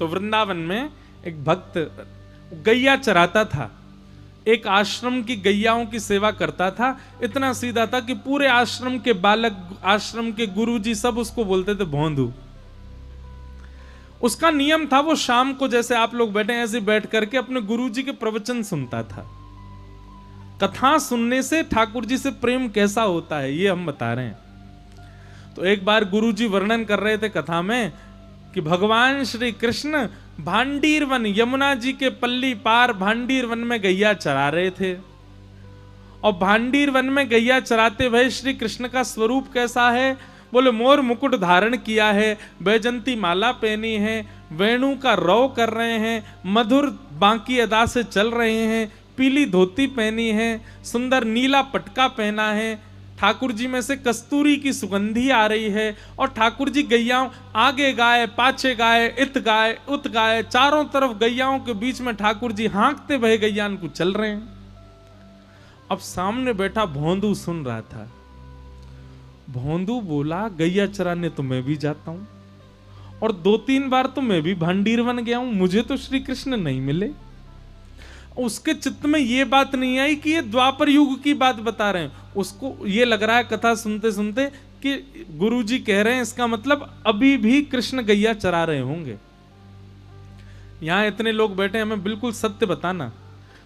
तो वृंदावन में एक भक्त गैया चराता था, एक आश्रम की गैयाओं की सेवा करता था। इतना सीधा था कि पूरे आश्रम के बालक, आश्रम के गुरुजी सब उसको बोलते थे भोंदू। उसका नियम था, वो शाम को जैसे आप लोग बैठे ऐसे बैठ करके अपने गुरुजी के प्रवचन सुनता था। कथा सुनने से ठाकुर जी से प्रेम कैसा होता है ये हम बता रहे हैं। तो एक बार गुरुजी वर्णन कर रहे थे कथा में कि भगवान श्री कृष्ण भांडीर वन, यमुना जी के पल्ली पार भांडीर वन में गैया चरा रहे थे। और भांडीर वन में गैया चराते हुए श्री कृष्ण का स्वरूप कैसा है? बोले मोर मुकुट धारण किया है, बैजंती माला पहनी है, वेणु का रौ कर रहे हैं, मधुर बांकी अदा से चल रहे हैं, पीली धोती पहनी है, सुंदर नीला पटका पहना है, ठाकुर जी में से कस्तूरी की सुगंधी आ रही है। और ठाकुर जी गैयाओं आगे गाय, पाछे गाय, इत गाय, उत गाय, चारों तरफ गैयाओं के बीच में ठाकुर जी हाँकते भय गैयान को चल रहे हैं। अब सामने बैठा भोंदू सुन रहा था। भोंदू बोला गैया चराने तो मैं भी जाता हूं, और 2-3 बार तो मैं भी भांडीर वन गया हूं, मुझे तो श्री कृष्ण नहीं मिले। उसके चित्त में ये बात नहीं आई कि ये द्वापर युग की बात बता रहे हैं। उसको ये लग रहा है कथा सुनते सुनते कि गुरुजी कह रहे हैं, इसका मतलब अभी भी कृष्ण गैया चरा रहे होंगे। यहां इतने लोग बैठे, हमें बिल्कुल सत्य बताना।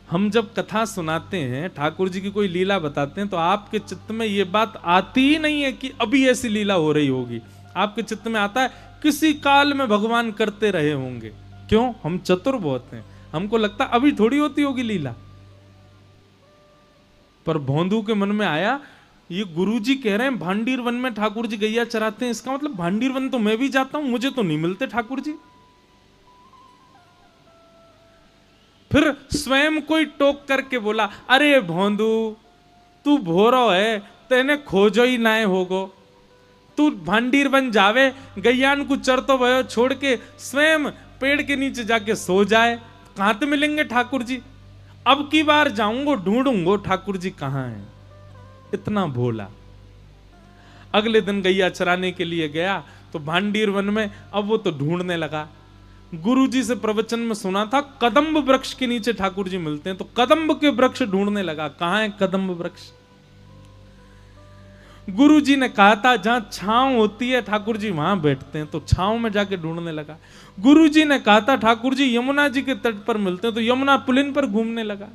हम जब कथा सुनाते हैं, ठाकुर जी की कोई लीला बताते हैं, तो आपके चित्त में ये बात आती ही नहीं है कि अभी ऐसी लीला हो रही होगी। आपके चित्त में आता है किसी काल में भगवान करते रहे होंगे। क्यों? हम चतुर बहुत हैं, हमको लगता अभी थोड़ी होती होगी लीला। पर भोंदू के मन में आया, ये गुरुजी कह रहे हैं भांडीर वन में ठाकुर जी गैया चराते हैं, इसका मतलब भांडीर वन तो मैं भी जाता हूं, मुझे तो नहीं मिलते ठाकुर जी। फिर स्वयं कोई टोक करके बोला, अरे भोंदू तू भोरो है, तेने खोजो ही ना होगो, तू भांडीर वन जावे, गैयान को चरतो भयो छोड़ के स्वयं पेड़ के नीचे जाके सो जाए, कहां तो मिलेंगे ठाकुर जी। अब की बार जाऊंगो, ढूंढूंगो ठाकुर जी कहां हैं। इतना भोला। अगले दिन गैया चराने के लिए गया तो भांडीर वन में अब वो तो ढूंढने लगा। गुरुजी से प्रवचन में सुना था कदम्ब वृक्ष के नीचे ठाकुर जी मिलते हैं, तो कदम्ब के वृक्ष ढूंढने लगा, कहां है कदम्ब वृक्ष। गुरुजी ने कहा था जहां छांव होती है ठाकुर जी वहां बैठते हैं, तो छांव में जाके ढूंढने लगा। गुरुजी ने कहा था ठाकुर जी यमुना जी के तट पर मिलते हैं, तो यमुना पुलिन पर घूमने लगा।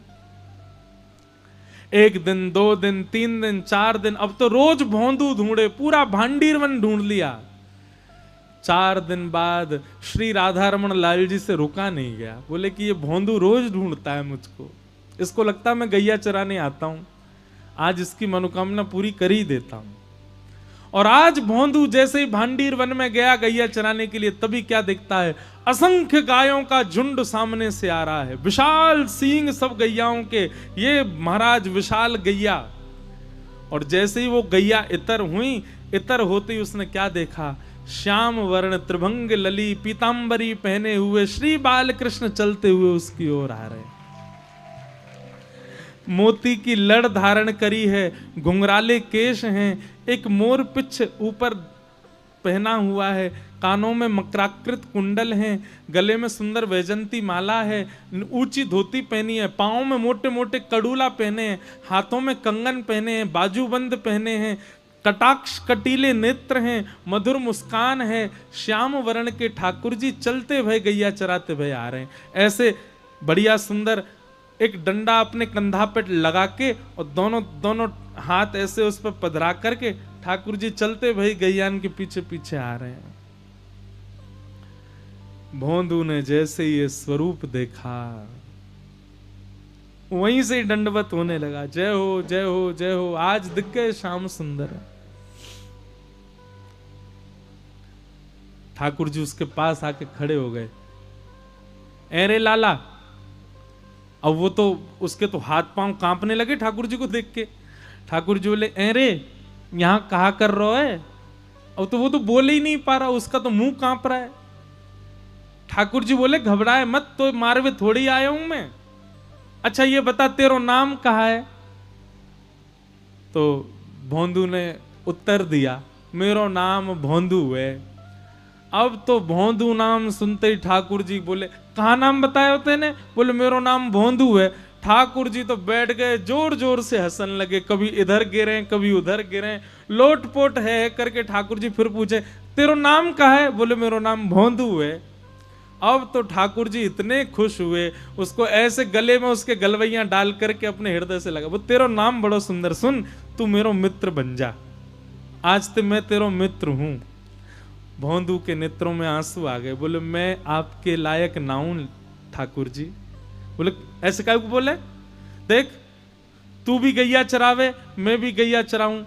1 दिन, 2 दिन, 3 दिन, 4 दिन, अब तो रोज भोंदू ढूंढे, पूरा भांडीर वन ढूंढ लिया। 4 दिन बाद श्री राधा रमन लाल जी से रुका नहीं गया, बोले कि ये भोंदू रोज ढूंढता है मुझको, इसको लगता है मैं गैया चराने आता हूं, आज इसकी मनोकामना पूरी कर ही देता हूं। और आज भोंदू जैसे ही भांडीर वन में गया गैया चराने के लिए, तभी क्या दिखता है, असंख्य गायों का झुंड सामने से आ रहा है, विशाल सींग सब गैयाओं के, ये महाराज विशाल गैया। और जैसे ही वो गैया इतर हुई, इतर होते ही उसने क्या देखा, श्याम वर्ण त्रिभंग लली पीतांबरी पहने हुए श्री बाल कृष्ण चलते हुए उसकी ओर आ रहे। मोती की लड़ धारण करी है, घुंघराले केश हैं, एक मोर पिछ ऊपर पहना हुआ है, कानों में मकराकृत कुंडल हैं, गले में सुंदर वैजंती माला है, ऊंची धोती पहनी है, पांवों में मोटे मोटे कड़ूला पहने हैं, हाथों में कंगन पहने हैं, बाजूबंद पहने हैं, कटाक्ष कटीले नेत्र हैं, मधुर मुस्कान है, श्याम वर्ण के ठाकुर जी चलते भय गैया चराते भय आ रहे हैं। ऐसे बढ़िया सुंदर एक डंडा अपने कंधा पे लगा के और दोनों हाथ ऐसे उस पर पधरा करके ठाकुर जी चलते भय गैयान के पीछे पीछे आ रहे हैं। भोंदू ने जैसे ये स्वरूप देखा, वहीं से दंडवत होने लगा, जय हो जय हो जय हो, आज दिख गए श्याम सुंदर। ठाकुर जी उसके पास आके खड़े हो गए, अरे लाला। अब वो तो उसके तो हाथ पांव कांपने लगे ठाकुर जी को देख के। ठाकुर जी बोले, अरे यहां कहा कर रहा है। अब तो वो तो बोले ही नहीं पा रहा, उसका तो मुंह कांप रहा है। ठाकुर जी बोले, घबराए मत, तो मारवे थोड़ी आया हूं मैं। अच्छा ये बता तेरा नाम कहा है। तो भोंदू ने उत्तर दिया, मेरो नाम भोंदू है। अब तो भोंदू नाम सुनते ही ठाकुर जी बोले, कहाँ नाम बताया होते ने? बोले मेरो नाम भोंदू है। ठाकुर जी तो बैठ गए, जोर जोर से हंसने लगे, कभी इधर गिरे कभी उधर गिरे, लोटपोट है करके ठाकुर जी फिर पूछे, तेरो नाम क्या है? बोले मेरो नाम भोंदू है। अब तो ठाकुर जी इतने खुश हुए, उसको ऐसे गले में उसके गलवैया डाल करके अपने हृदय से लगा, वो तेरो नाम बड़ो सुंदर, सुन तू मेरो मित्र बन जा, आज से मैं तेरो मित्र हूं। भोंदू के नेत्रों में आंसू आ गए, बोले मैं आपके लायक ना हूं ठाकुर जी। बोले ऐसे क्या बोले? देख तू भी गैया चरावे, मैं भी गैया चराऊं,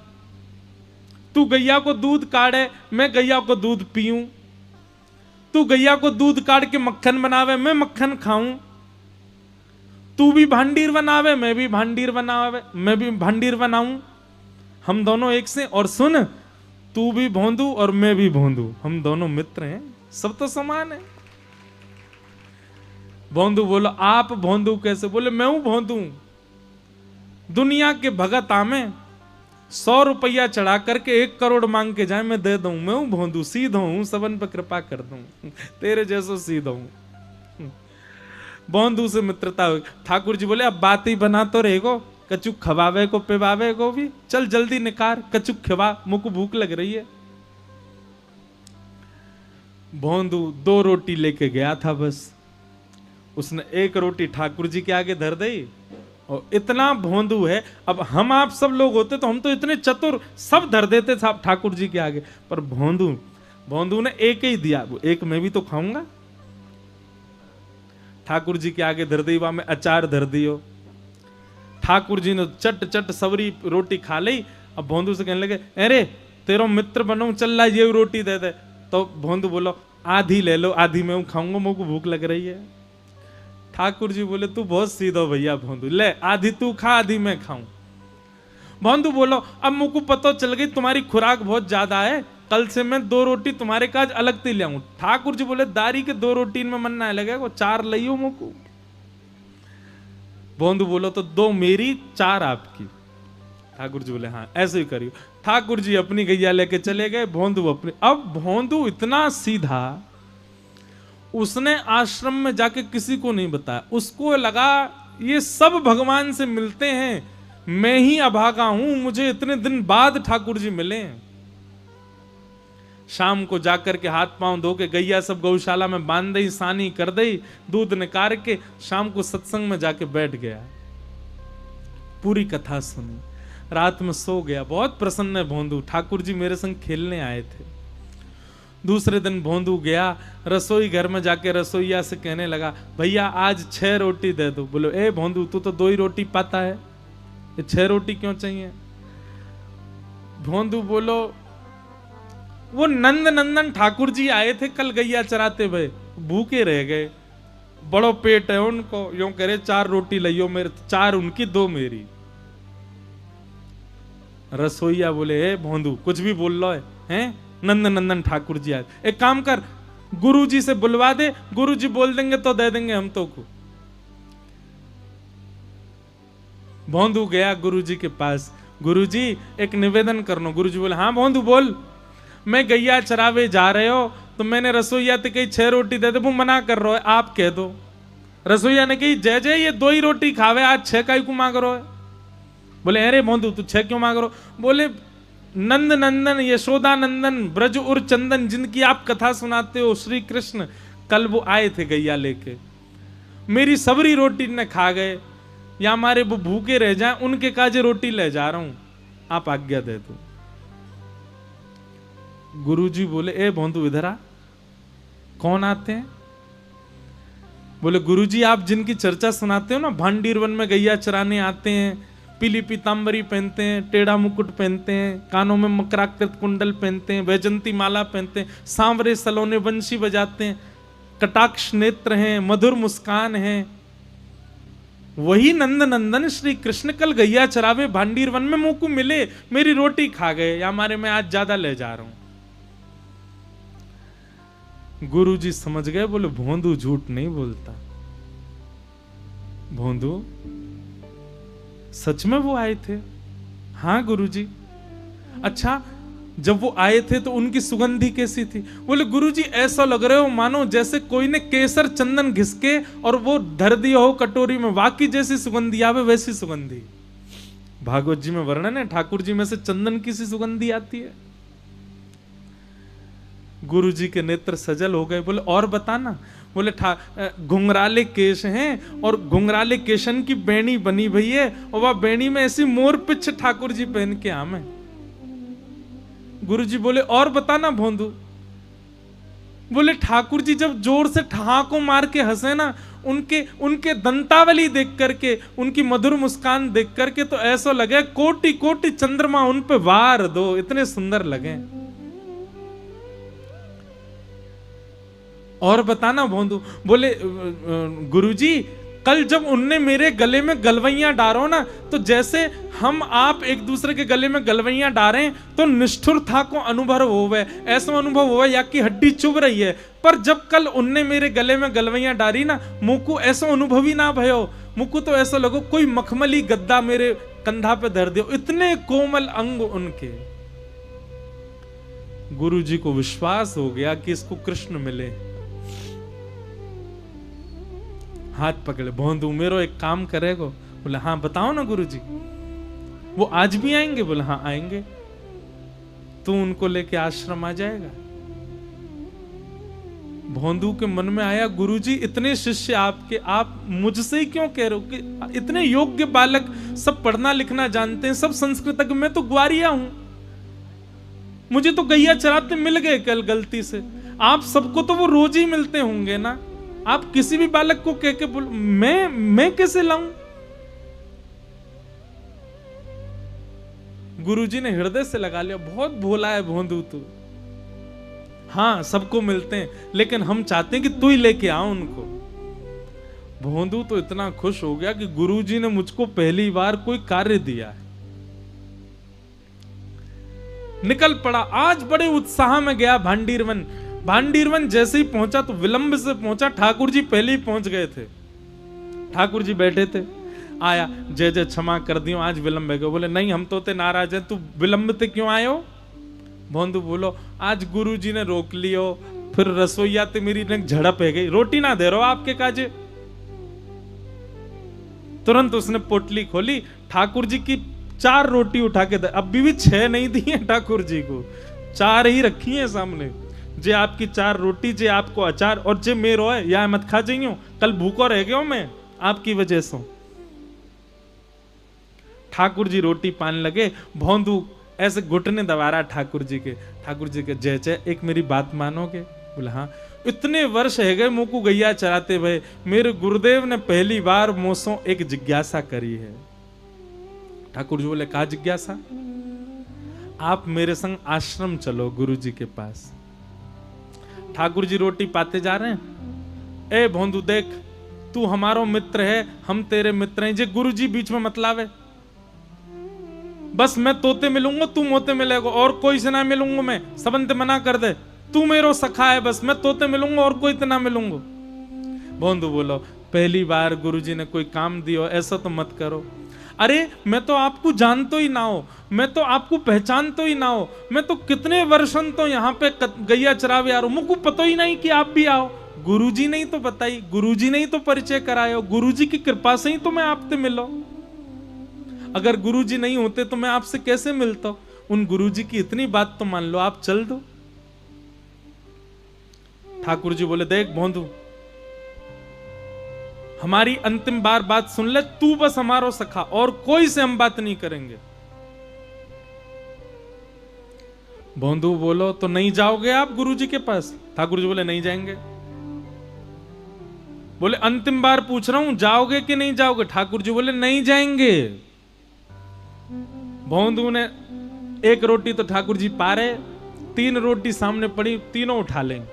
तू गैया को दूध काढ़े, मैं गैया को दूध पीऊं, तू गैया को दूध काढ़ के मक्खन बनावे, मैं मक्खन खाऊं, तू भी भांडीर बनावे, मैं भी भांडीर बनावे, मैं भी भांडीर बनाऊं, हम दोनों एक से। और सुन, तू भी भोंदू और मैं भी भोंदू, हम दोनों मित्र हैं, सब तो समान है। भोंदू बोलो, आप भोंदू कैसे? बोले मैं हूं भोंदू, दुनिया के भगत आमे 100 रुपया चढ़ा करके 1 करोड़ मांग के जाए मैं दे दूं, मैं हूं भोंदू, सीधा हूं, सबन पर कृपा कर दूं, तेरे जैसो सीधा हूं। भोंदू से मित्रता हुई। ठाकुर जी बोले अब बात ही बना तो रहेगो, कचुक खवावे को पिवावे को भी, चल जल्दी निकार, कचुक खवा, मुझको भूख लग रही है। भोंदू 2 रोटी लेके गया था बस, उसने 1 रोटी ठाकुर जी के आगे धर दी, और इतना भोंदू है, अब हम आप सब लोग होते तो हम तो इतने चतुर, सब धर देते साहब ठाकुर जी के आगे, पर भोंदू ने 1 ही दिया, वो 1 मैं भी तो खाऊंगा। ठाकुर जी के आगे धर दी, वहां में अचार धर दियो, ठाकुर जी ने चट चट सवरी रोटी खा ली। अब भोंदू से कहने लगे, अरे तेरो मित्र बनूं, चल ला ये रोटी दे दे। तो भोंदू बोलो, आधी ले लो, आधी मैं खाऊंगा, मुझको भूख लग रही है। ठाकुर जी बोले तू बहुत सीधा भैया भोंदू, ले आधी तू खा, आधी मैं खाऊं। भोंदू बोलो, अब मुझको पता चल गई तुम्हारी खुराक बहुत ज्यादा है, कल से मैं 2 रोटी तुम्हारे काज अलग से ले आऊं। ठाकुर जी बोले, दारी के 2 रोटी में मन ना लगेगा, 4 लियो मुझको। भोंदू बोलो, तो 2 मेरी 4 आपकी। ठाकुर जी बोले हाँ ऐसे ही करियो। ठाकुर जी अपनी गैया लेके चले गए, भोंदू अपनी। अब भोंदू इतना सीधा, उसने आश्रम में जाके किसी को नहीं बताया, उसको लगा ये सब भगवान से मिलते हैं, मैं ही अभागा हूं, मुझे इतने दिन बाद ठाकुर जी मिले। शाम को जाकर के हाथ पांव धो के गैया सब गौशाला में बांध दी, सानी कर दी, दूध निकाल के शाम को सत्संग में जाके बैठ गया, पूरी कथा सुनी, रात में सो गया। बहुत प्रसन्न है भोंदू, ठाकुर जी मेरे संग खेलने आए थे। दूसरे दिन भोंदू गया रसोई घर में, जाके रसोईया से कहने लगा, भैया आज 6 रोटी दे दो। बोलो, ए भोंदू तू तो 2 ही रोटी पाता है, ये 6 रोटी क्यों चाहिए? भोंदू बोलो, वो नंद नंदन ठाकुर जी आए थे कल गैया चराते हुए, भूखे रह गए, बड़ो पेट है उनको, यूं करे 4 रोटी लियो, मेरे 4 उनकी 2 मेरी। रसोईया बोले, ए भोंदू कुछ भी बोल लो है, नंद नंदन ठाकुर जी आए, एक काम कर गुरु जी से बुलवा दे, गुरु जी बोल देंगे तो दे देंगे हम तो को। भोंदू गया गुरु जी के पास, गुरु जी एक निवेदन करनो। गुरु जी बोले, हाँ भोंदू बोल। मैं गैया चरावे जा रहे हो तो मैंने रसोईया से कही 6 रोटी दे दे, वो मना कर रहा है, आप कह दो। रसोईया ने कही, जय जय ये 2 ही रोटी खावे, आज 6 का क्यों मांग रहे हो? बोले, अरे भोंदू तू 6 क्यों मांग रहे हो? बोले, नंद नंदन यशोदा नंदन ब्रज उर चंदन, जिनकी आप कथा सुनाते हो, श्री कृष्ण, कल वो आए थे गैया लेके, मेरी सबरी रोटी ने खा गए, या हमारे वो भूखे रह जाएं, उनके काजे रोटी ले जा रहा हूं, आप आज्ञा दे दो। गुरुजी बोले, ए भोंदू इधर आ। कौन आते हैं? बोले, गुरुजी आप जिनकी चर्चा सुनाते हो ना, भांडीर वन में गैया चराने आते हैं, पीली पीतांबरी पहनते हैं, टेढ़ा मुकुट पहनते हैं, कानों में मकराकृत कुंडल पहनते हैं, वैजंती माला पहनते हैं, सांवरे सलोने बंशी बजाते हैं, कटाक्ष नेत्र हैं, मधुर मुस्कान है, वही नंद नंदन श्री कृष्ण कल गैया चरावे भांडीर वन में मुंह को मिले, मेरी रोटी खा गए, या हमारे मैं आज ज्यादा ले जा रहा हूं। गुरुजी समझ गए, बोले भोंदू झूठ नहीं बोलता, भोंदू सच में वो आए थे। हाँ गुरुजी। अच्छा जब वो आए थे तो उनकी सुगंधी कैसी थी? बोले गुरुजी ऐसा लग रहे हो मानो जैसे कोई ने केसर चंदन घिसके और वो धर दिया हो कटोरी में, वाकई जैसी सुगंधी आवे वैसी सुगंधी। भागवत जी में वर्णन है, ठाकुर जी में से चंदन की सी सुगंधी आती है। गुरुजी के नेत्र सजल हो गए। बोले और बताना। बोले घुंघराले केश हैं और घुंघराले केशन की बेणी बनी भई है, और वह बेणी में ऐसी मोर पिछ ठाकुर जी पहन के आमे। गुरुजी बोले और बताना भोंदू। बोले ठाकुर जी जब जोर से ठहाको मार के हंसे ना, उनके दंतावली देख करके, उनकी मधुर मुस्कान देख करके तो ऐसा लगे कोटि कोटि चंद्रमा उन पे वार दो, इतने सुंदर लगे। और बताना भोंदू। बोले गुरुजी कल जब उनने मेरे गले में गलवैया डारो ना, तो जैसे हम आप एक दूसरे के गले में गलवैया डारें तो निष्ठुर था को अनुभव होवे, ऐसा अनुभव होवे या कि हड्डी चुभ रही है। पर जब कल उनने मेरे गले में गलवैया डारी ना, मुझको ऐसा अनुभव ही ना भयो। मुझको तो ऐसा लगो कोई मखमली गद्दा मेरे कंधा पे धर दियो, इतने कोमल अंग उनके। गुरुजी को विश्वास हो गया कि इसको कृष्ण मिले। हाथ पकड़े, भोंदू मेरो एक काम करेगो? बोले हाँ बताओ ना गुरुजी। वो आज भी आएंगे? बोले हाँ आएंगे। तू उनको लेके आश्रम आ जाएगा? भोंदू के मन में आया गुरुजी इतने शिष्य आपके, आप मुझसे ही क्यों कह रहे हो कि इतने योग्य बालक, सब पढ़ना लिखना जानते हैं, सब संस्कृतज्ञ, मैं तो ग्वारिया हूं, मुझे तो गैया चराते मिल गए कल गलती से। आप सबको तो वो रोज ही मिलते होंगे ना, आप किसी भी बालक को कह के बोल मैं कैसे लाऊं? गुरुजी ने हृदय से लगा लिया, बहुत भोला है भोंदू तू। हाँ सबको मिलते हैं, लेकिन हम चाहते हैं कि तू ही लेके आ उनको। भोंदू तो इतना खुश हो गया कि गुरुजी ने मुझको पहली बार कोई कार्य दिया है। निकल पड़ा, आज बड़े उत्साह में गया भांडीरवन। भांडीरवन जैसे ही पहुंचा तो विलंब से पहुंचा, ठाकुर जी पहले ही पहुंच गए थे। ठाकुर जी बैठे थे, आया, जय जय क्षमा कर दियो आज विलंब है। बोले नहीं हम तो ते नाराज है, तू विलंब ते क्यों आयो? भोंदू बोलो आज गुरु जी ने रोक लियो, फिर रसोईया ते मेरी झड़प है गई, रोटी ना दे रहो आपके काजे। तुरंत उसने पोटली खोली, ठाकुर जी की 4 रोटी उठा के दे, अभी भी 6 नहीं दी है ठाकुर जी को, 4 ही रखी है सामने। जे आपकी 4 रोटी, जे आपको अचार, और जे मेरो है या मत खा जाइयो, कल भूखो रह गयो मैं आपकी वजह से। ठाकुर जी रोटी पान लगे, भोंदू ऐसे घुटने दबा रहा ठाकुर जी के। ठाकुर जी के जय जय, एक मेरी बात मानोगे? बोला हाँ। इतने वर्ष है गए मुझको गैया चराते हुए, मेरे गुरुदेव ने पहली बार मुझसे एक जिज्ञासा करी है। ठाकुर जी बोले कहा जिज्ञासा? आप मेरे संग आश्रम चलो गुरु जी के पास। ठाकुर जी रोटी पाते जा रहे हैं। ए भोंदू देख, तू हमारो मित्र है, हम तेरे मित्र हैं, जे गुरु जी बीच में मत लावे। बस मैं तोते मिलूंगा, तू मोते मिलेगा, और कोई से ना मिलूंगा मैं, सबंत मना कर दे। तू मेरो सखा है, बस मैं तोते मिलूंगा और कोई तो ना मिलूंगा। भोंदू बोलो पहली बार गुरुजी ने कोई काम दियो, ऐसा तो मत करो। अरे मैं तो आपको जानतो ही ना हो, मैं तो आपको पहचानतो ही ना हो, मैं तो कितने वर्षन तो यहाँ पे गैया चरावे आ रहा हूं, मुझको पता ही नहीं कि आप भी आओ। गुरुजी ने ही तो बताई, गुरुजी ने ही तो परिचय करायो, गुरुजी की कृपा से ही तो मैं आपसे मिलो। अगर गुरुजी नहीं होते तो मैं आपसे कैसे मिलता? उन गुरुजी की इतनी बात तो मान लो, आप चल दो। ठाकुर जी बोले देख भोंदू, हमारी अंतिम बार बात सुन ले, तू बस हमारो सखा, और कोई से हम बात नहीं करेंगे। भोंदू बोलो तो नहीं जाओगे आप गुरुजी के पास? ठाकुर जी बोले नहीं जाएंगे। बोले अंतिम बार पूछ रहा हूं, जाओगे कि नहीं जाओगे? ठाकुर जी बोले नहीं जाएंगे। भोंदू ने 1 रोटी तो ठाकुर जी पारे, 3 रोटी सामने पड़ी, तीनों उठा लेंगे।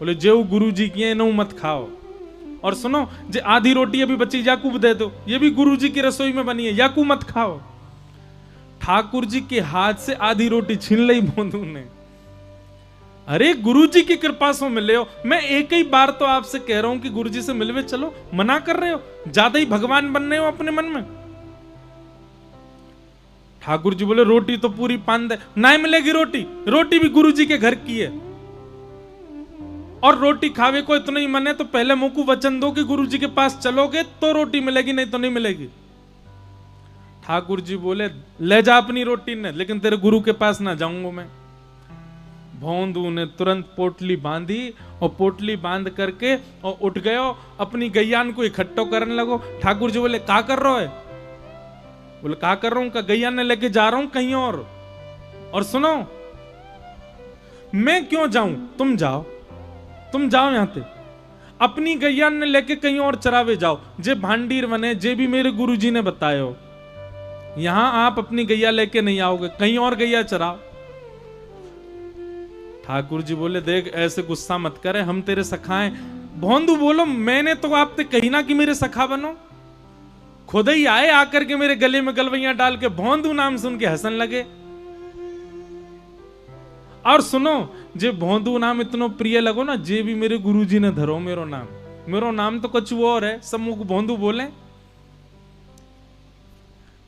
बोले जो गुरु जी की है, मत खाओ। और सुनो, जो आधी रोटी अभी बची याकूब दे दो, ये भी गुरु जी की रसोई में बनी है, याकूब मत खाओ। ठाकुर जी के हाथ से आधी रोटी छीन ली भोंदू ने। अरे गुरु जी की कृपा से मिले हो, मैं एक ही बार तो आपसे कह रहा हूं कि गुरु जी से मिलवे चलो, मना कर रहे हो, ज्यादा ही भगवान बन रहे हो अपने मन में। ठाकुर जी बोले रोटी तो पूरी पान दे, नहीं मिलेगी रोटी, रोटी भी गुरुजी के घर की है, और रोटी खावे को इतना ही मन है तो पहले मुंह को वचन दो कि गुरुजी के पास चलोगे तो रोटी मिलेगी, नहीं तो नहीं मिलेगी। ठाकुर जी बोले ले जा अपनी रोटी ने, लेकिन तेरे गुरु के पास ना जाऊंगा मैं। भोंदू ने तुरंत पोटली बांधी और पोटली बांध करके और उठ गयो, अपनी गैयान को इकट्ठो करने लगो। ठाकुर जी बोले क्या कर रहे हो? बोले क्या कर रहा हूं? का गैयान ने लेके जा रहा हूं कहीं और सुनो मैं क्यों जाऊं, तुम जाओ यहां से, अपनी गैयान ने लेके कहीं और चरावे जाओ, जे भांडीर बने जे भी मेरे गुरुजी ने बताए हो, यहां आप अपनी गैया लेके नहीं आओगे, कहीं और गैया चराओ। ठाकुर जी बोले देख ऐसे गुस्सा मत करे, हम तेरे सखा हैं। भोंदू बोलो मैंने तो आपसे कही ना कि मेरे सखा बनो, खुद ही आए आकर के मेरे गले में गलवैयां डाल के भोंदू नाम सुन के हंसन लगे। और सुनो जे भोंदू नाम इतनो प्रिय लगो ना, जे भी मेरे गुरुजी ने धरो मेरो नाम तो कुछ और है, सब मुख भोंदू बोले।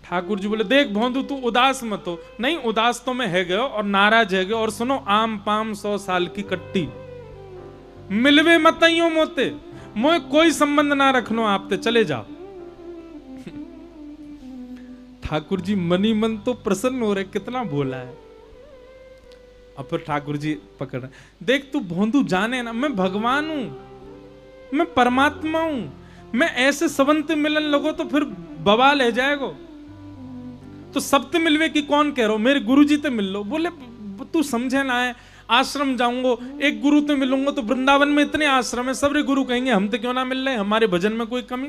ठाकुर जी बोले देख भोंदू तू उदास मत हो। नहीं उदास तो मैं है गयो और नाराज है गयो, और सुनो आम पाम 100 साल की कट्टी, मिलवे मत आइयो मोते, मोए कोई संबंध ना रखनो आपते, चले जाओ। ठाकुर जी मनी मन तो प्रसन्न हो रहे, कितना बोला है। अब फिर ठाकुर जी पकड़ रहे, देख तू भोंदू जाने ना मैं भगवान हूं, मैं परमात्मा हूं, मैं ऐसे सबंत मिलन लगो तो फिर बवाल है जाएगो। तो सबते मिलवे की कौन कह रहा हो, मेरे गुरुजी ते मिल लो। बोले तू समझे ना है, आश्रम जाऊंगो एक गुरु ते मिलूंगा तो वृंदावन में इतने आश्रम है, सबरे गुरु कहेंगे हम तो क्यों ना मिल रहे, हमारे भजन में कोई कमी।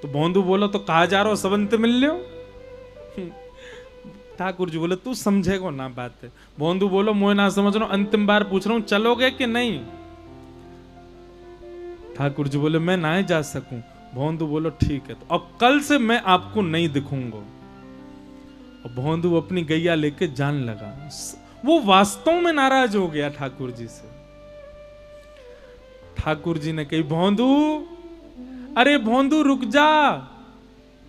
तो भोंदू बोलो तो कहा जा रहा हो सबंत मिल लो। ठाकुर जी बोले तू समझेगो ना बात है। भोंदू बोलो मोए ना समझ रहा हूं, अंतिम बार पूछ रहा हूं चलोगे कि नहीं। ठाकुर जी बोले मैं ना जा सकूं। भोंदू बोलो ठीक है, तो अब कल से मैं आपको नहीं दिखूंगा। और भोंदू अपनी गैया लेके जान लगा। वो वास्तव में नाराज हो गया ठाकुर जी से। ठाकुर जी ने कही भोंदू, अरे भोंदू रुक जा।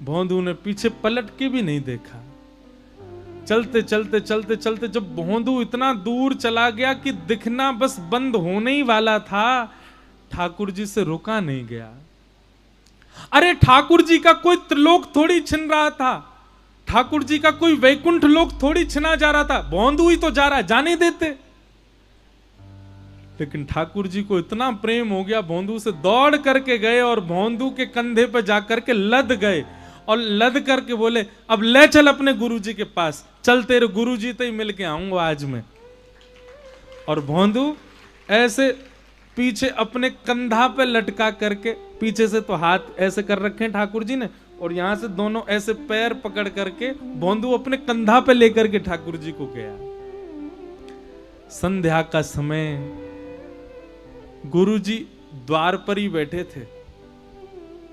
भोंदू ने पीछे पलट के भी नहीं देखा। चलते चलते चलते चलते जब भोंदू इतना दूर चला गया कि दिखना बस बंद होने ही वाला था, ठाकुर जी से रुका नहीं गया। अरे ठाकुर जी का कोई त्रिलोक थोड़ी छिन रहा था, ठाकुर जी का कोई वैकुंठ लोक थोड़ी छिना जा रहा था, भोंदू ही तो जा रहा है, जाने देते। लेकिन ठाकुर जी को इतना प्रेम हो गया, भोंदू से दौड़ करके गए और भोंदू के कंधे पर जाकर के लद गए और लद करके बोले अब ले चल अपने गुरुजी के पास, चल तेरे गुरुजी तो ही मिल के आऊंगा आज मैं। और भोंदू ऐसे पीछे अपने कंधा पे लटका करके, पीछे से तो हाथ ऐसे कर रखे हैं ठाकुर जी ने, और यहां से दोनों ऐसे पैर पकड़ करके भोंदू अपने कंधा पे लेकर के ठाकुर जी को गया। संध्या का समय, गुरुजी द्वार पर ही बैठे थे,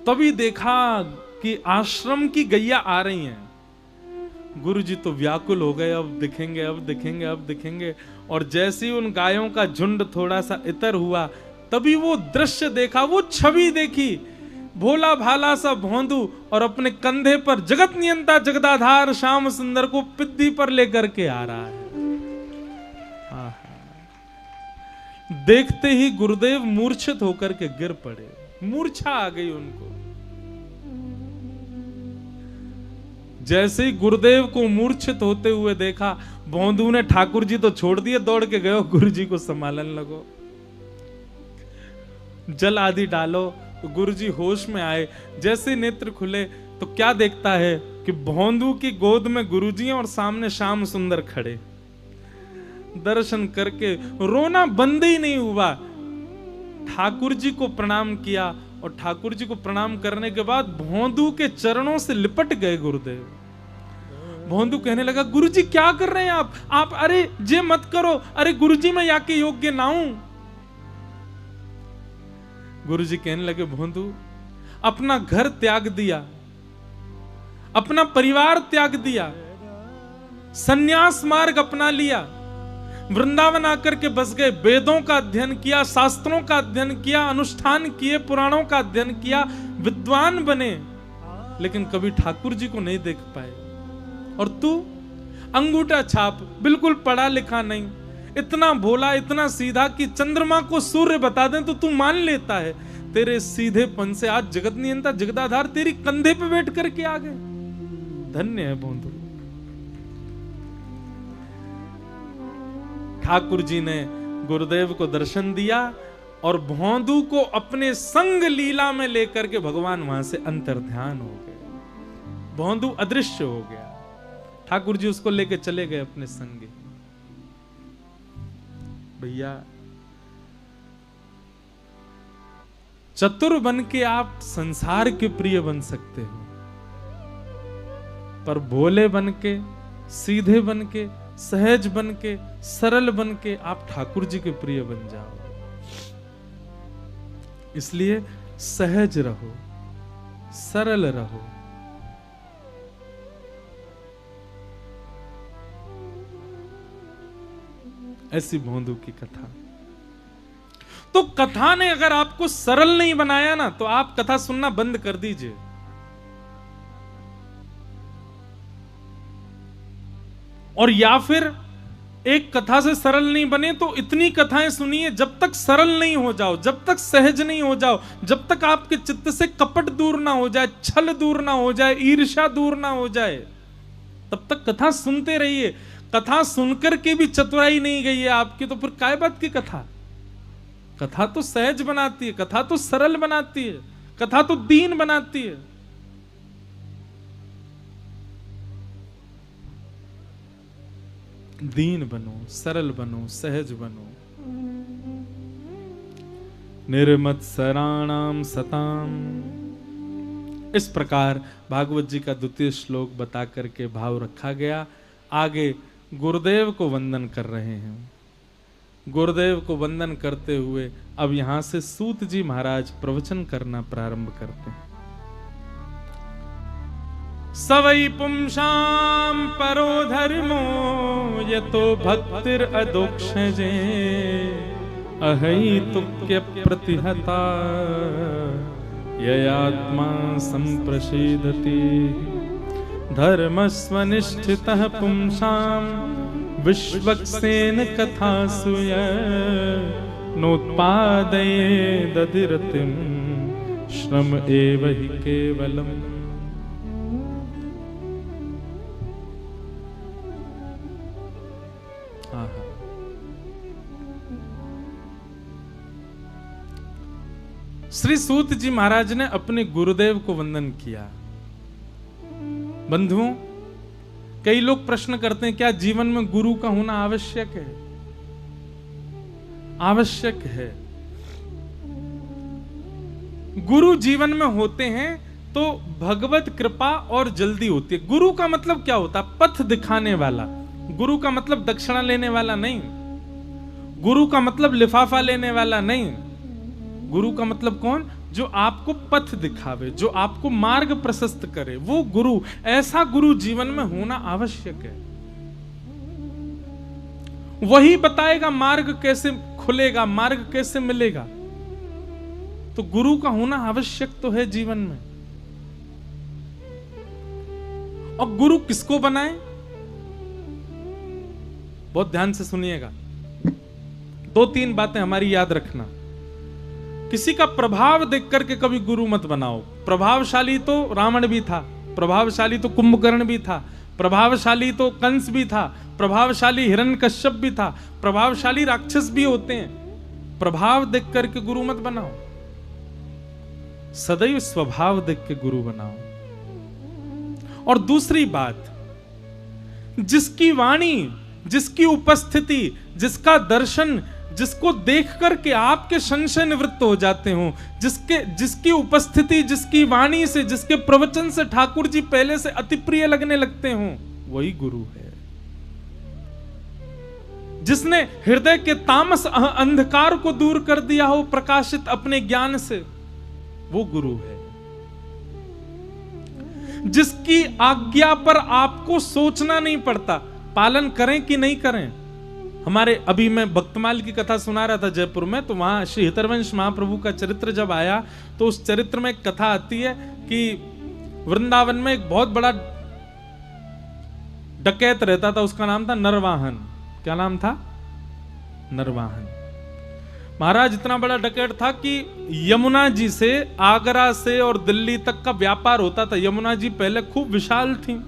तभी देखा कि आश्रम की गैया आ रही हैं। गुरुजी तो व्याकुल हो गए, अब दिखेंगे अब दिखेंगे अब दिखेंगे। और जैसे ही उन गायों का झुंड थोड़ा सा इतर हुआ, तभी वो दृश्य देखा, वो छवि देखी, भोला भाला सा भोंदू और अपने कंधे पर जगत नियंता जगदाधार श्याम सुंदर को पिद्दी पर लेकर के आ रहा है। देखते ही गुरुदेव मूर्छित होकर के गिर पड़े, मूर्छा आ गई उनको। जैसे ही गुरुदेव को मूर्छित होते हुए देखा, भोंदू ने ठाकुर जी तो छोड़ दिए, दौड़ के गए गुरु जी को संभालने लगो। जल आदि डालो। गुरु जी होश में आए, जैसे नेत्र खुले तो क्या देखता है कि भोंदू की गोद में गुरु जी और सामने श्याम सुंदर खड़े। दर्शन करके रोना बंद ही नहीं हुआ। ठाकुर जी को प्रणाम किया और ठाकुर जी को प्रणाम करने के बाद भोंदू के चरणों से लिपट गए गुरुदेव। भोंदू कहने लगा गुरुजी क्या कर रहे हैं आप अरे जे मत करो, अरे गुरुजी मैं याके योग्य ना हूं। गुरुजी कहने लगे भोंदू अपना घर त्याग दिया, अपना परिवार त्याग दिया, सन्यास मार्ग अपना लिया, वृंदावन आकर के बस गए, वेदों का अध्ययन किया, शास्त्रों का अध्ययन किया, अनुष्ठान किए, पुराणों का अध्ययन किया, विद्वान बने, लेकिन कभी ठाकुर जी को नहीं देख पाए। और तू अंगूठा छाप, बिल्कुल पढ़ा लिखा नहीं, इतना भोला, इतना सीधा कि चंद्रमा को सूर्य बता दें तो तू मान लेता है। तेरे सीधेपन से आज जगत नियंता जगदाधार तेरी कंधे पे बैठ करके आ गए। धन्य है भोंदू। ठाकुर जी ने गुरुदेव को दर्शन दिया और भोंदू को अपने संग लीला में लेकर के भगवान वहां से अंतर्ध्यान हो गए। भोंदू अदृश्य हो गया। ठाकुर जी उसको लेके चले गए अपने संग। भैया, चतुर बन के आप संसार के प्रिय बन सकते हो, पर भोले बन के, सीधे बन के, सहज बन के, सरल बन के आप ठाकुर जी के प्रिय बन जाओ। इसलिए सहज रहो, सरल रहो। ऐसी भोंदू की कथा। तो कथा ने अगर आपको सरल नहीं बनाया ना, तो आप कथा सुनना बंद कर दीजिए। और या फिर एक कथा से सरल नहीं बने तो इतनी कथाएं सुनिए जब तक सरल नहीं हो जाओ, जब तक सहज नहीं हो जाओ, जब तक आपके चित्त से कपट दूर ना हो जाए, छल दूर ना हो जाए, ईर्ष्या दूर ना हो जाए, तब तक कथा सुनते रहिए। कथा सुनकर के भी चतुराई नहीं गई है आपकी, तो फिर काय बात की कथा? कथा तो सहज बनाती है, कथा तो सरल बनाती है, कथा तो दीन बनाती है। दीन बनो, सरल बनो, सहज बनो। निर्मत्सराणाम सताम। इस प्रकार भागवत जी का द्वितीय श्लोक बता करके भाव रखा गया। आगे गुरुदेव को वंदन कर रहे हैं। गुरुदेव को वंदन करते हुए अब यहां से सूत जी महाराज प्रवचन करना प्रारंभ करते हैं। सवै पुंसाम परो धर्मो यतो भक्तिर अदोक्षजे अहैतुक्य प्रतिहता ययात्मा संप्रसीदति धर्मस्वनिष्ठितः पुंसाम विश्वक्सेन कथासुय नोत्पादये दधिरतिम श्रम एव हि केवलम्। श्री सूत जी महाराज ने अपने गुरुदेव को वंदन किया। बंधुओं, कई लोग प्रश्न करते हैं क्या जीवन में गुरु का होना आवश्यक है? आवश्यक है। गुरु जीवन में होते हैं तो भगवत कृपा और जल्दी होती है। गुरु का मतलब क्या होता है? पथ दिखाने वाला। गुरु का मतलब दक्षिणा लेने वाला नहीं। गुरु का मतलब लिफाफा लेने वाला नहीं। गुरु का मतलब कौन? जो आपको पथ दिखावे, जो आपको मार्ग प्रशस्त करे, वो गुरु। ऐसा गुरु जीवन में होना आवश्यक है। वही बताएगा मार्ग कैसे खुलेगा, मार्ग कैसे मिलेगा। तो गुरु का होना आवश्यक तो है जीवन में। और गुरु किसको बनाए? बहुत ध्यान से सुनिएगा। 2-3 बातें हमारी याद रखना। किसी का प्रभाव देख करके कभी गुरु मत बनाओ। प्रभावशाली तो रावण भी था, प्रभावशाली तो कुंभकर्ण भी था, प्रभावशाली तो कंस भी था, प्रभावशाली हिरण्यकश्यप भी था, प्रभावशाली राक्षस भी होते हैं। प्रभाव देख करके गुरु मत बनाओ, सदैव स्वभाव देख के गुरु बनाओ। और दूसरी बात, जिसकी वाणी, जिसकी उपस्थिति, जिसका दर्शन, जिसको देख करके आपके संशय निवृत्त हो जाते हो, जिसकी उपस्थिति, जिसकी वाणी से, जिसके प्रवचन से ठाकुर जी पहले से अति प्रिय लगने लगते हो, वही गुरु है। जिसने हृदय के तामस अंधकार को दूर कर दिया हो प्रकाशित अपने ज्ञान से, वो गुरु है। जिसकी आज्ञा पर आपको सोचना नहीं पड़ता, पालन करें कि नहीं करें। हमारे अभी मैं भक्तमाल की कथा सुना रहा था जयपुर में, तो वहां श्री हितरवंश महाप्रभु का चरित्र जब आया तो उस चरित्र में एक कथा आती है कि वृंदावन में एक बहुत बड़ा डकैत रहता था, उसका नाम था नरवाहन। क्या नाम था? नरवाहन। महाराज इतना बड़ा डकैत था कि यमुना जी से, आगरा से और दिल्ली तक का व्यापार होता था। यमुना जी पहले खूब विशाल थी,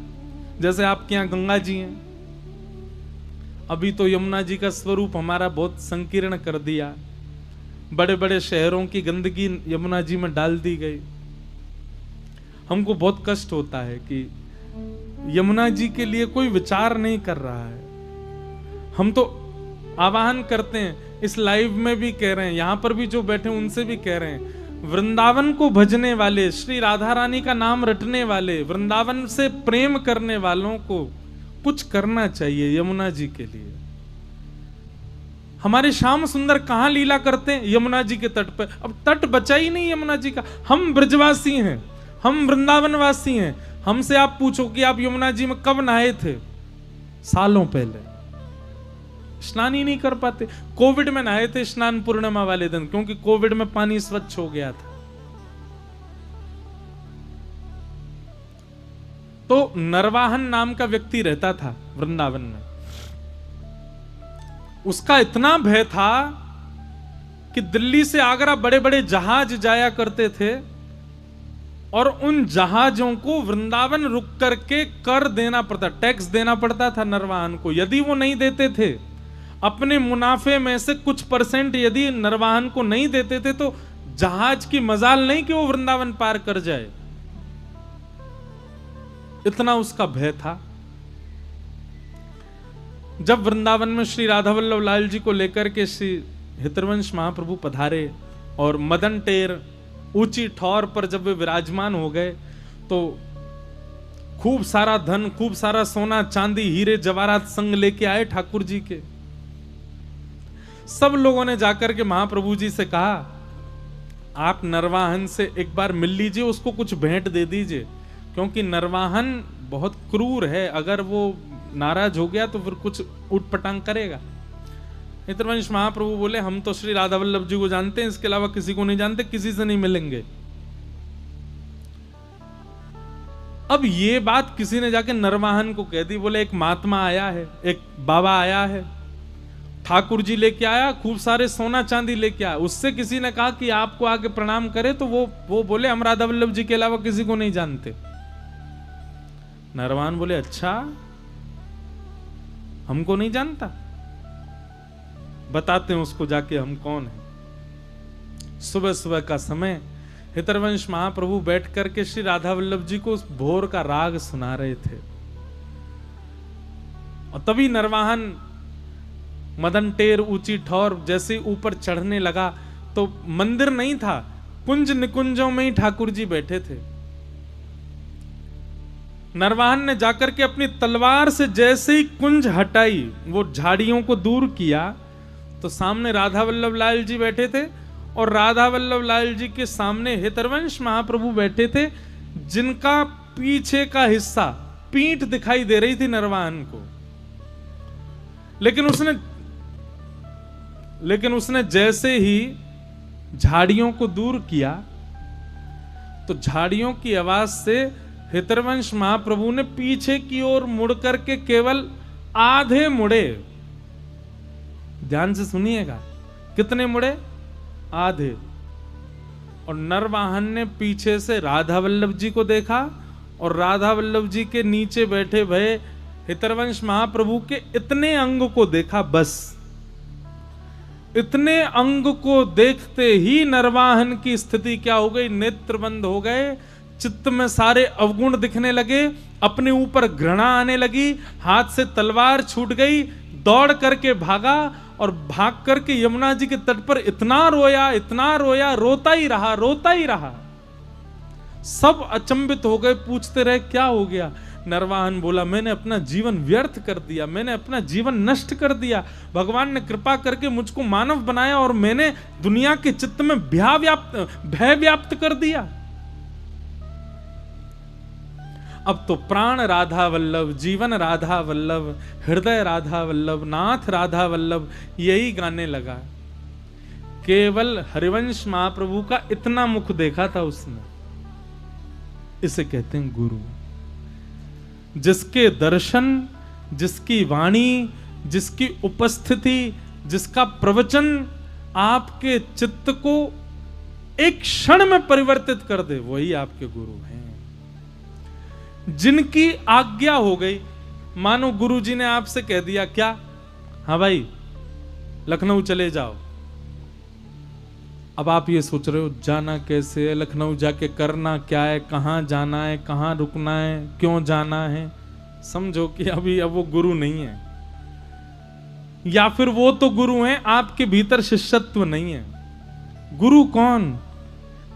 जैसे आपके यहां गंगा जी हैं। अभी तो यमुना जी का स्वरूप हमारा बहुत संकीर्ण कर दिया। बड़े बड़े शहरों की गंदगी यमुना जी में डाल दी गई। हमको बहुत कष्ट होता है कि यमुना जी के लिए कोई विचार नहीं कर रहा है। हम तो आह्वान करते हैं, इस लाइव में भी कह रहे हैं, यहां पर भी जो बैठे उनसे भी कह रहे हैं, वृंदावन को भजने वाले, श्री राधा रानी का नाम रटने वाले, वृंदावन से प्रेम करने वालों को कुछ करना चाहिए यमुना जी के लिए। हमारे श्याम सुंदर कहां लीला करते हैं? यमुना जी के तट पर। अब तट बचा ही नहीं यमुना जी का। हम ब्रजवासी हैं, हम वृंदावनवासी हैं। हमसे आप पूछो कि आप यमुना जी में कब नहाए थे? सालों पहले। स्नान ही नहीं कर पाते। कोविड में नहाए थे स्नान पूर्णिमा वाले दिन, क्योंकि कोविड में पानी स्वच्छ हो गया था। तो नरवाहन नाम का व्यक्ति रहता था वृंदावन में। उसका इतना भय था कि दिल्ली से आगरा बड़े बड़े जहाज जाया करते थे और उन जहाजों को वृंदावन रुक करके कर देना पड़ता, टैक्स देना पड़ता था नरवाहन को। यदि वो नहीं देते थे, अपने मुनाफे में से कुछ परसेंट यदि नरवाहन को नहीं देते थे, तो जहाज की मजाल नहीं कि वो वृंदावन पार कर जाए। इतना उसका भय था। जब वृंदावन में श्री राधा वल्लभ लाल जी को लेकर के श्री हितवंश महाप्रभु पधारे और मदन टेर ऊंची ठौर पर जब वे विराजमान हो गए, तो खूब सारा धन, खूब सारा सोना चांदी, हीरे जवाहरात संग लेके आए ठाकुर जी के। सब लोगों ने जाकर के महाप्रभु जी से कहा, आप नरवाहन से एक बार मिल लीजिए, उसको कुछ भेंट दे दीजिए, क्योंकि नरवाहन बहुत क्रूर है। अगर वो नाराज हो गया तो फिर कुछ उठपटांग करेगा। हितवंश महाप्रभु बोले, हम तो श्री राधा वल्लभ जी को जानते हैं, इसके अलावा किसी को नहीं जानते, किसी से नहीं मिलेंगे। अब ये बात किसी ने जाके नरवाहन को कह दी। बोले एक महात्मा आया है, एक बाबा आया है, ठाकुर जी लेके आया, खूब सारे सोना चांदी लेके आया। उससे किसी ने कहा कि आपको आके प्रणाम करे, तो वो बोले हम राधा वल्लभ जी के अलावा किसी को नहीं जानते। नरवाहन बोले, अच्छा हमको नहीं जानता, बताते हैं उसको जाके हम कौन है। सुबह सुबह का समय हितवंश महाप्रभु बैठ करके श्री राधा वल्लभ जी को उस भोर का राग सुना रहे थे, और तभी नरवाहन मदन टेर ऊंची ठौर जैसे ऊपर चढ़ने लगा, तो मंदिर नहीं था, कुंज निकुंजों में ही ठाकुर जी बैठे थे। नरवाहन ने जाकर के अपनी तलवार से जैसे ही कुंज हटाई, वो झाड़ियों को दूर किया, तो सामने राधा वल्लभ लाल जी बैठे थे, और राधा वल्लभ लाल जी के सामने हितवंश महाप्रभु बैठे थे, जिनका पीछे का हिस्सा, पीठ दिखाई दे रही थी नरवाहन को। लेकिन उसने जैसे ही झाड़ियों को दूर किया, तो झाड़ियों की आवाज से हितवंश महाप्रभु ने पीछे की ओर मुड़ करके केवल आधे मुड़े। ध्यान से सुनिएगा, कितने मुड़े? आधे। और नरवाहन ने पीछे से राधा वल्लभ जी को देखा, और राधा वल्लभ जी के नीचे बैठे भये हितवंश महाप्रभु के इतने अंग को देखा। बस इतने अंग को देखते ही नरवाहन की स्थिति क्या हो गई? नेत्र बंद हो गए, चित्त में सारे अवगुण दिखने लगे, अपने ऊपर घृणा आने लगी, हाथ से तलवार छूट गई, दौड़ करके भागा, और भाग करके यमुना जी के तट पर इतना रोया, रोता ही रहा। सब अचंभित हो गए, पूछते रहे क्या हो गया? नरवाहन बोला, मैंने अपना जीवन व्यर्थ कर दिया, मैंने अपना जीवन नष्ट कर दिया। भगवान ने कृपा करके मुझको मानव बनाया, और मैंने दुनिया के चित्त में भय व्याप्त कर दिया। अब तो प्राण राधा वल्लभ, जीवन राधा वल्लभ, हृदय राधा वल्लभ, नाथ राधा वल्लभ, यही गाने लगा। केवल हरिवंश महाप्रभु का इतना मुख देखा था उसने। इसे कहते हैं गुरु, जिसके दर्शन जिसकी वाणी, जिसकी उपस्थिति, जिसका प्रवचन आपके चित्त को एक क्षण में परिवर्तित कर दे, वही आपके गुरु हैं। जिनकी आज्ञा हो गई, मानो गुरुजी ने आपसे कह दिया क्या, हाँ भाई लखनऊ चले जाओ। अब आप ये सोच रहे हो जाना कैसे है, लखनऊ जाके करना क्या है, कहां जाना है, कहां रुकना है, क्यों जाना है। समझो कि अभी अब वो गुरु नहीं है, या फिर वो तो गुरु हैं, आपके भीतर शिष्यत्व नहीं है। गुरु कौन?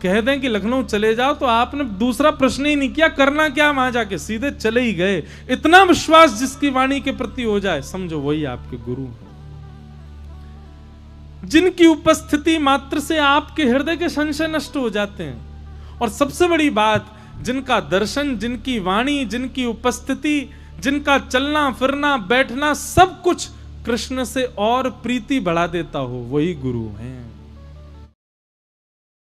कह दें कि लखनऊ चले जाओ तो आपने दूसरा प्रश्न ही नहीं किया, करना क्या, वहां जाके सीधे चले ही गए। इतना विश्वास जिसकी वाणी के प्रति हो जाए, समझो वही आपके गुरु हैं। जिनकी उपस्थिति मात्र से आपके हृदय के संशय नष्ट हो जाते हैं। और सबसे बड़ी बात, जिनका दर्शन, जिनकी वाणी, जिनकी उपस्थिति, जिनका चलना फिरना बैठना सब कुछ कृष्ण से और प्रीति बढ़ा देता हो, वही गुरु हैं।